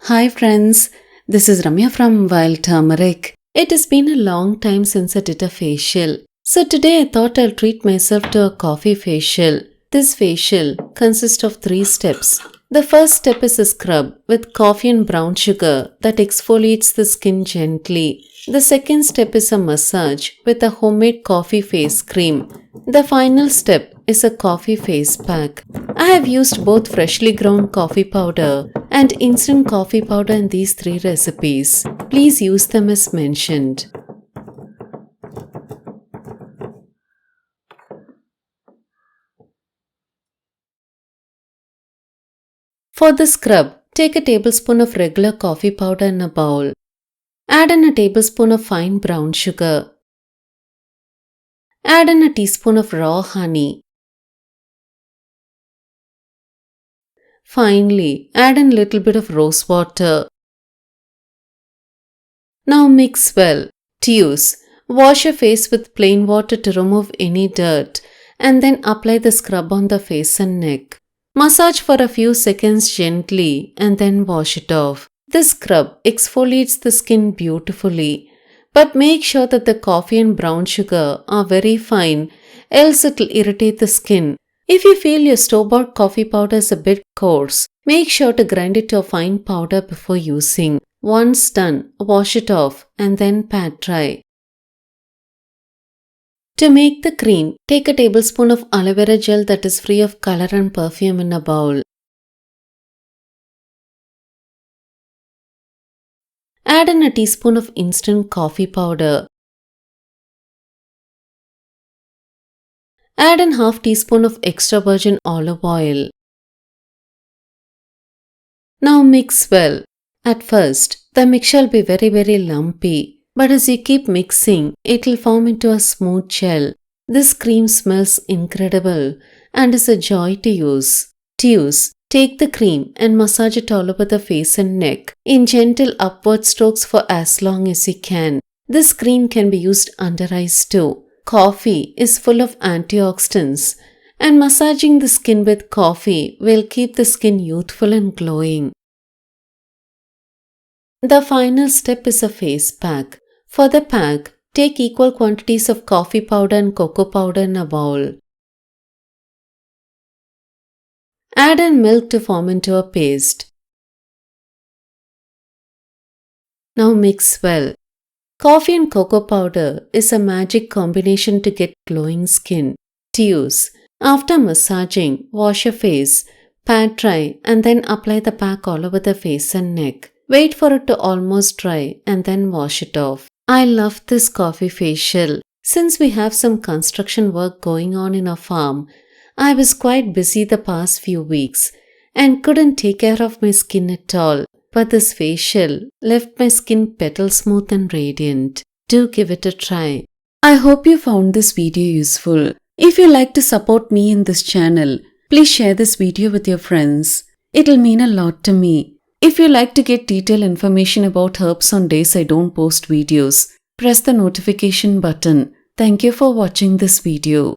Hi friends, this is Ramya from Wild Turmeric. It has been a long time since I did a facial. So today I thought I'll treat myself to a coffee facial. This facial consists of 3 steps. The first step is a scrub with coffee and brown sugar that exfoliates the skin gently. The second step is a massage with a homemade coffee face cream. The final step is a coffee face pack. I have used both freshly ground coffee powder and instant coffee powder in these 3 recipes. Please use them as mentioned. For the scrub, take a tablespoon of regular coffee powder in a bowl. Add in a tablespoon of fine brown sugar. Add in a teaspoon of raw honey. Finally, add in a little bit of rose water. Now mix well. To use, wash your face with plain water to remove any dirt and then apply the scrub on the face and neck. Massage for a few seconds gently and then wash it off. This scrub exfoliates the skin beautifully, but make sure that the coffee and brown sugar are very fine, else it will irritate the skin. If you feel your store-bought coffee powder is a bit coarse, make sure to grind it to a fine powder before using. Once done, wash it off and then pat dry. To make the cream, take a tablespoon of aloe vera gel that is free of color and perfume in a bowl. Add in a teaspoon of instant coffee powder. Add in half teaspoon of extra virgin olive oil. Now mix well. At first, the mixture will be very lumpy, but as you keep mixing, it will form into a smooth gel. This cream smells incredible and is a joy to use. To use, take the cream and massage it all over the face and neck in gentle upward strokes for as long as you can. This cream can be used under eyes too. Coffee is full of antioxidants, and massaging the skin with coffee will keep the skin youthful and glowing. The final step is a face pack. For the pack, take equal quantities of coffee powder and cocoa powder in a bowl. Add in milk to form into a paste. Now mix well. Coffee and cocoa powder is a magic combination to get glowing skin. To use, after massaging, wash your face, pat dry and then apply the pack all over the face and neck. Wait for it to almost dry and then wash it off. I love this coffee facial. Since we have some construction work going on in our farm, I was quite busy the past few weeks and couldn't take care of my skin at all. But this facial left my skin petal smooth and radiant. Do give it a try. I hope you found this video useful. If you like to support me in this channel, please share this video with your friends. It'll mean a lot to me. If you like to get detailed information about herbs on days I don't post videos, press the notification button. Thank you for watching this video.